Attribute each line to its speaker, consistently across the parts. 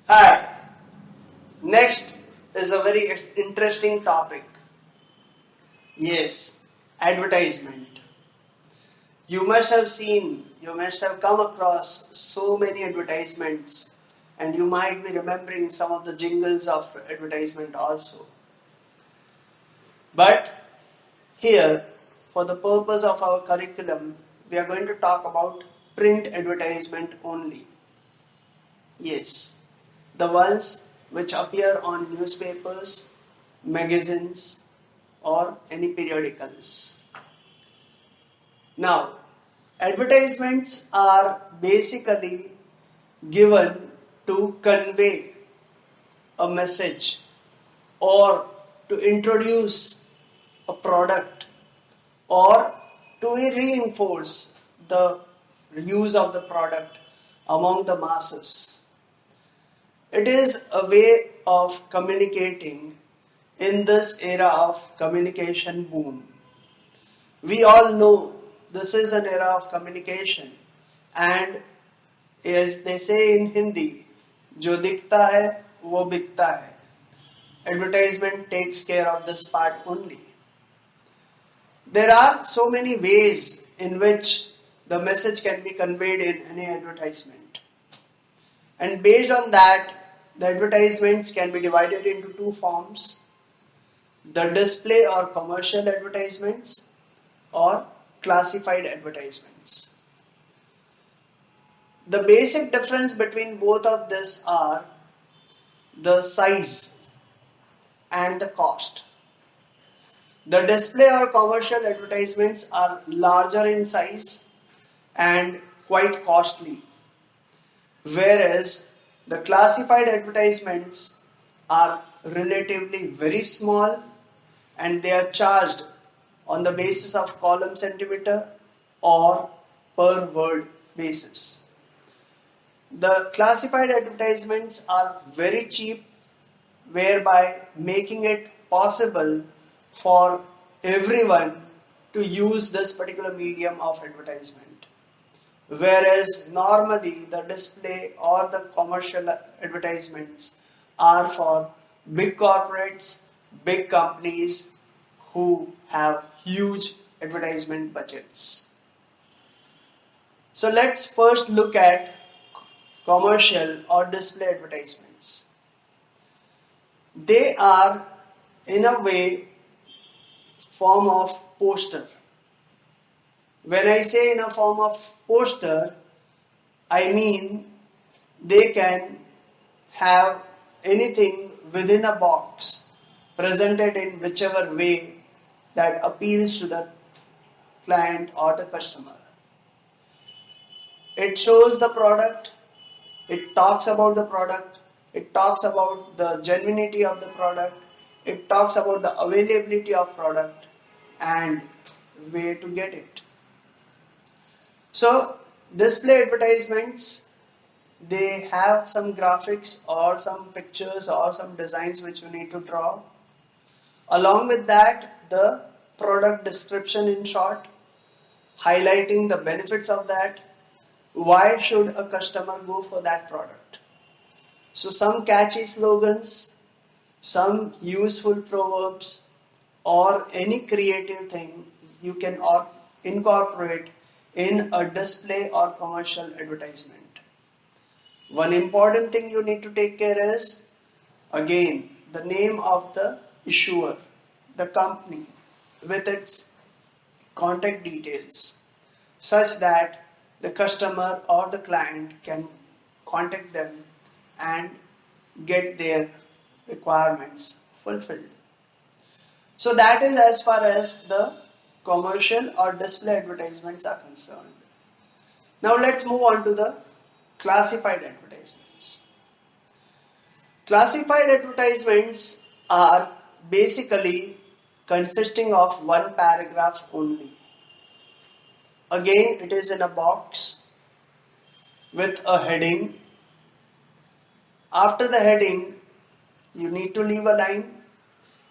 Speaker 1: Hi, next is a very interesting topic. Yes, advertisement. You must have come across so many advertisements, and you might be remembering some of the jingles of advertisement also. But here, for the purpose of our curriculum, we are going to talk about print advertisement only. Yes, the ones which appear on newspapers, magazines, or any periodicals. Now, advertisements are basically given to convey a message or to introduce a product or to reinforce the use of the product among the masses. It is a way of communicating in this era of communication boom. We all know this is an era of communication, and as they say in Hindi, जो दिखता है वो बिकता है. Advertisement takes care of this part only. There are so many ways in which the message can be conveyed in any advertisement. And based on that, the advertisements can be divided into two forms: the display or commercial advertisements or classified advertisements. The basic difference between both of these are the size and the cost. The display or commercial advertisements are larger in size and quite costly, whereas the classified advertisements are relatively very small and they are charged on the basis of column centimeter or per word basis. The classified advertisements are very cheap, whereby making it possible for everyone to use this particular medium of advertisement. Whereas normally the display or the commercial advertisements are for big corporates, big companies who have huge advertisement budgets. So let's first look at commercial or display advertisements. They are in a way form of poster. When I say in a form of poster, I mean they can have anything within a box presented in whichever way that appeals to the client or the customer. It shows the product, it talks about the product, it talks about the genuinity of the product, it talks about the availability of product and where to get it. So display advertisements, they have some graphics or some pictures or some designs which you need to draw. Along with that, the product description in short, highlighting the benefits of that. Why should a customer go for that product? So some catchy slogans, some useful proverbs, or any creative thing you can incorporate in a display or commercial advertisement. One important thing you need to take care is, again, the name of the issuer, the company, with its contact details, such that the customer or the client can contact them and get their requirements fulfilled. So that is as far as the commercial or display advertisements are concerned. Now let's move on to the classified advertisements. Classified advertisements are basically consisting of one paragraph only. Again, it is in a box with a heading. After the heading, you need to leave a line,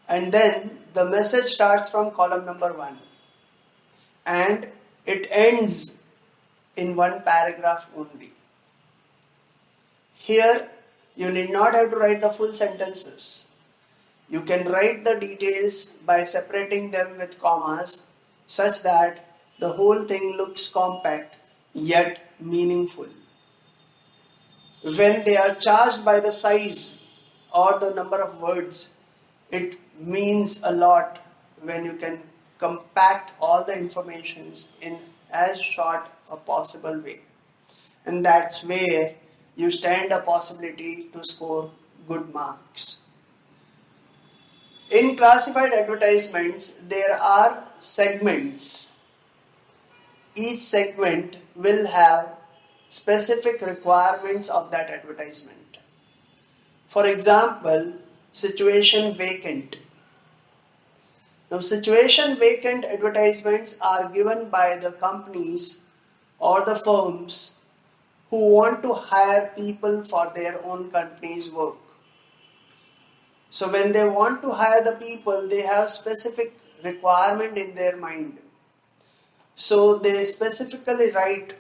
Speaker 1: and then the message starts from column number 1 and it ends in one paragraph only. Here You need not have to write the full sentences. You can write the details by separating them with commas such that the whole thing looks compact yet meaningful. When they are charged by the size or the number of words, it means a lot when you can compact all the informations in as short a possible way. And that's where you stand a possibility to score good marks. In classified advertisements, there are segments. Each segment will have specific requirements of that advertisement. For example, situation vacant. Now, situation vacant advertisements are given by the companies or the firms who want to hire people for their own company's work. So when they want to hire the people, they have specific requirement in their mind. So they specifically write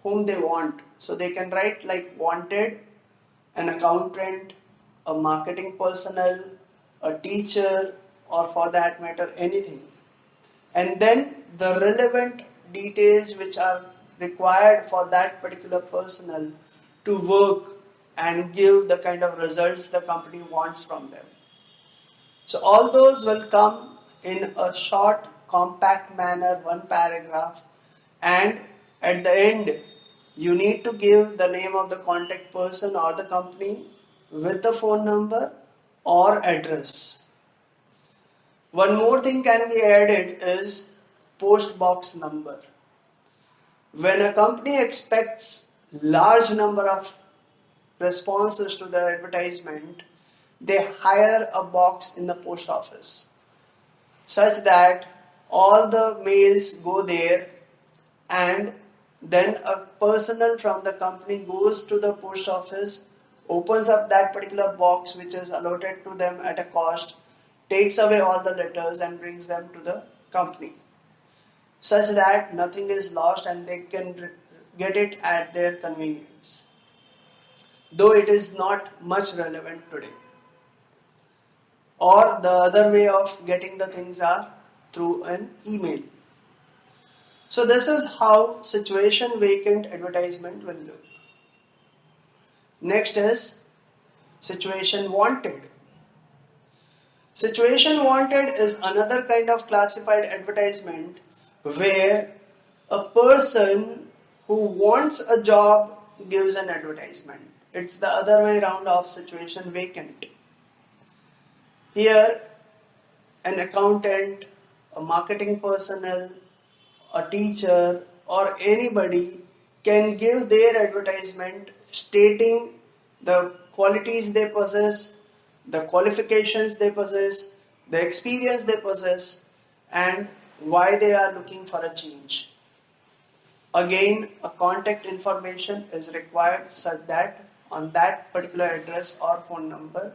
Speaker 1: whom they want. So they can write like wanted, an accountant, a marketing personnel, a teacher, or for that matter anything. And then the relevant details which are required for that particular personnel to work and give the kind of results the company wants from them. So all those will come in a short, compact manner, one paragraph, and at the end you need to give the name of the contact person or the company with the phone number or address. One more thing can be added is post box number. When a company expects large number of responses to their advertisement, they hire a box in the post office such that all the mails go there, and then a personnel from the company goes to the post office, opens up that particular box which is allotted to them at a cost, takes away all the letters and brings them to the company, such that nothing is lost and they can get it at their convenience, though it is not much relevant today. Or the other way of getting the things are through an email. So this is how situation vacant advertisement will look. Next is situation wanted. Situation wanted is another kind of classified advertisement where a person who wants a job gives an advertisement. It's the other way around of situation vacant. Here, an accountant, a marketing personnel, a teacher, or anybody can give their advertisement stating the qualities they possess, the qualifications they possess, the experience they possess, and why they are looking for a change. Again, a contact information is required such that on that particular address or phone number,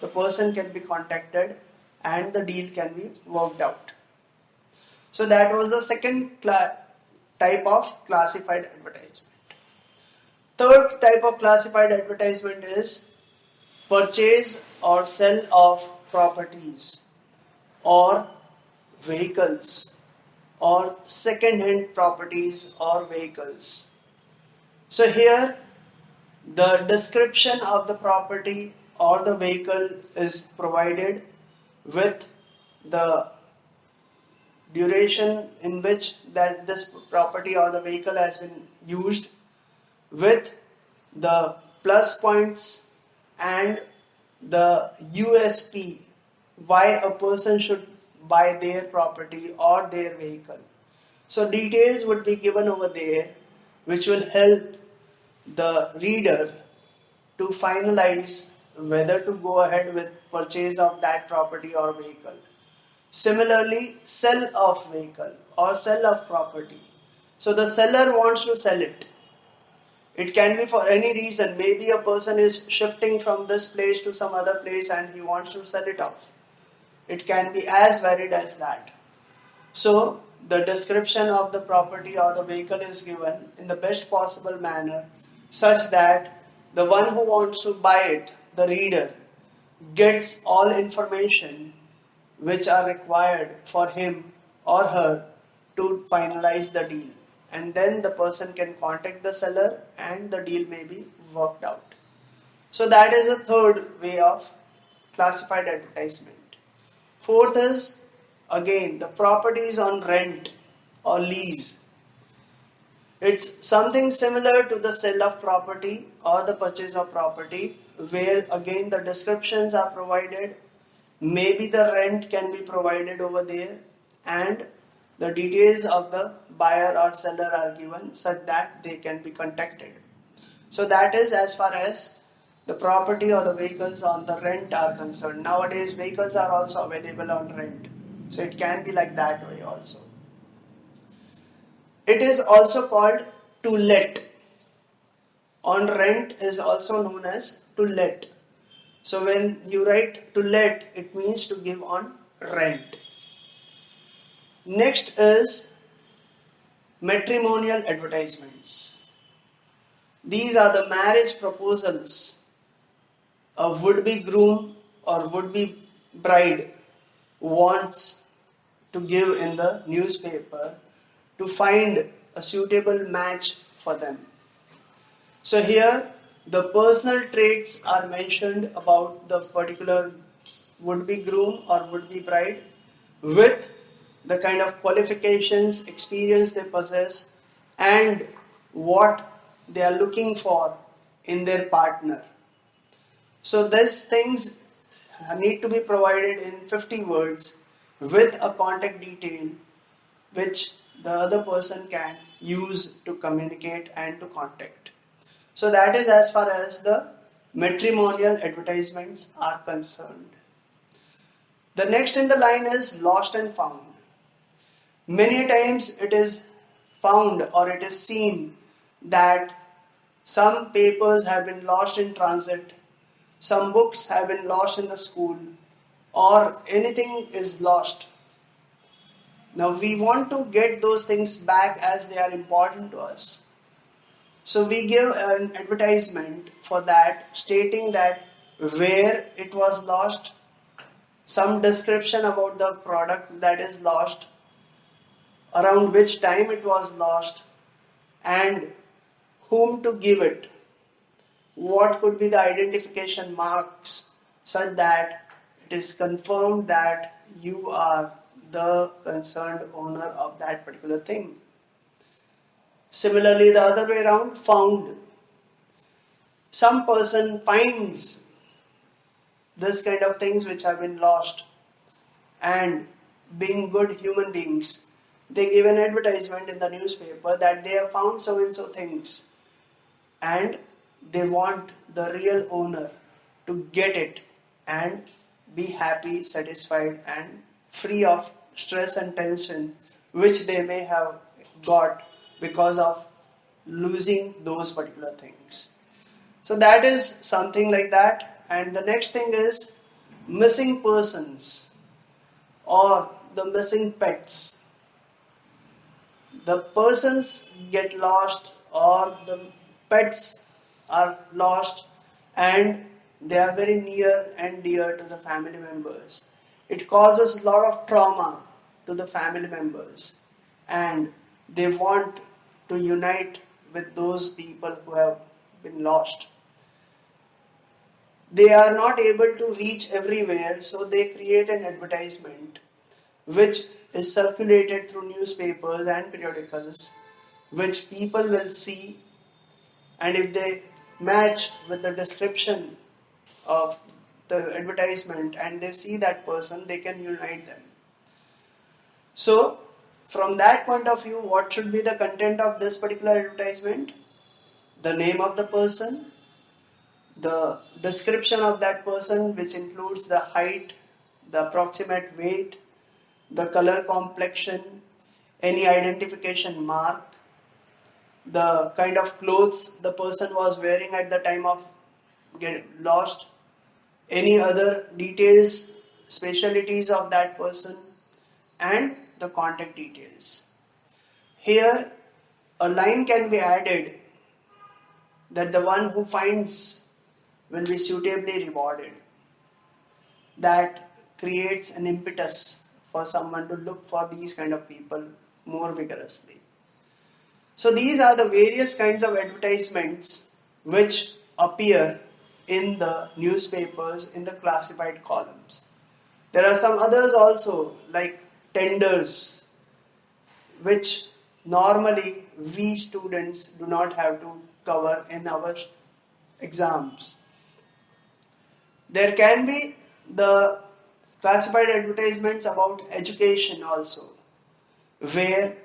Speaker 1: the person can be contacted and the deal can be worked out. So that was the second type of classified advertisement. Third type of classified advertisement is purchase or sell of properties or vehicles or second-hand properties or vehicles. So here the description of the property or the vehicle is provided with the duration in which that this property or the vehicle has been used, with the plus points and the USP why a person should buy their property or their vehicle. So details would be given over there which will help the reader to finalize whether to go ahead with purchase of that property or vehicle. Similarly, sell of vehicle or sell of property. So the seller wants to sell it. It can be for any reason. Maybe a person is shifting from this place to some other place and he wants to sell it off. It can be as varied as that. So the description of the property or the vehicle is given in the best possible manner such that the one who wants to buy it, the reader, gets all information which are required for him or her to finalize the deal. And then the person can contact the seller and the deal may be worked out. So that is the third way of classified advertisement. Fourth is, again, the properties on rent or lease. It's something similar to the sale of property or the purchase of property, where again the descriptions are provided, maybe the rent can be provided over there, and the details of the buyer or seller are given such that they can be contacted. So that is as far as the property or the vehicles on the rent are concerned. Nowadays vehicles are also available on rent, so it can be like that way also. It is also called to let. On rent is also known as to let. So when you write to let, it means to give on rent. Next is matrimonial advertisements. These are the marriage proposals a would-be groom or would-be bride wants to give in the newspaper to find a suitable match for them. So here the personal traits are mentioned about the particular would-be groom or would-be bride with the kind of qualifications, experience they possess, and what they are looking for in their partner. So these things need to be provided in 50 words with a contact detail which the other person can use to communicate and to contact. So that is as far as the matrimonial advertisements are concerned. The next in the line is lost and found. Many times it is found or it is seen that some papers have been lost in transit, some books have been lost in the school, or anything is lost. Now we want to get those things back as they are important to us. So we give an advertisement for that, stating that where it was lost, some description about the product that is lost, around which time it was lost, and whom to give it, what could be the identification marks such that it is confirmed that you are the concerned owner of that particular thing. Similarly, the other way around, found. Some person finds this kind of things which have been lost, and being good human beings, they give an advertisement in the newspaper that they have found so and so things, and they want the real owner to get it and be happy, satisfied, and free of stress and tension which they may have got because of losing those particular things. So that is something like that. And the next thing is missing persons or the missing pets. The persons get lost or the pets are lost and they are very near and dear to the family members. It causes a lot of trauma to the family members, and they want to unite with those people who have been lost. They are not able to reach everywhere, so they create an advertisement which is circulated through newspapers and periodicals, which people will see, and if they match with the description of the advertisement and they see that person, they can unite them. So from that point of view, what should be the content of this particular advertisement? The name of the person, the description of that person, which includes the height, the approximate weight, the color complexion, any identification mark, the kind of clothes the person was wearing at the time of getting lost, any other details, specialities of that person, and the contact details. Here a line can be added that the one who finds will be suitably rewarded. That creates an impetus for someone to look for these kind of people more vigorously. So these are the various kinds of advertisements which appear in the newspapers in the classified columns. There are some others also, like tenders, which normally we students do not have to cover in our exams. There can be the classified advertisements about education also, where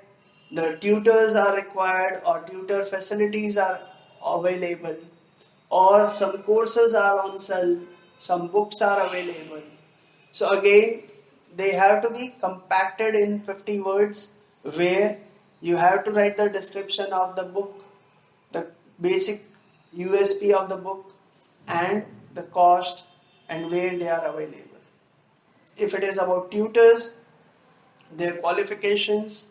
Speaker 1: the tutors are required or tutor facilities are available, or some courses are on sale, some books are available. So again, they have to be compacted in 50 words, where you have to write the description of the book, the basic USP of the book, and the cost and where they are available. If it is about tutors, their qualifications,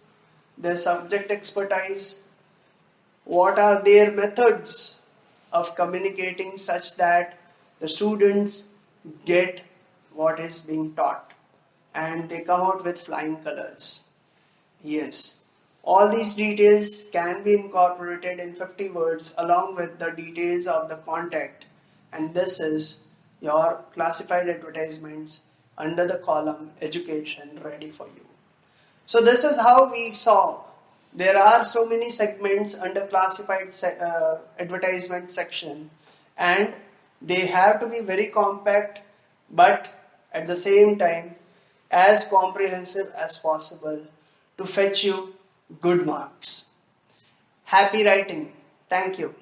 Speaker 1: their subject expertise, what are their methods of communicating such that the students get what is being taught and they come out with flying colors. Yes, all these details can be incorporated in 50 words along with the details of the contact, and this is your classified advertisements under the column education ready for you. So this is how we saw there are so many segments under classified advertisement section, and they have to be very compact but at the same time as comprehensive as possible to fetch you good marks. Happy writing. Thank you.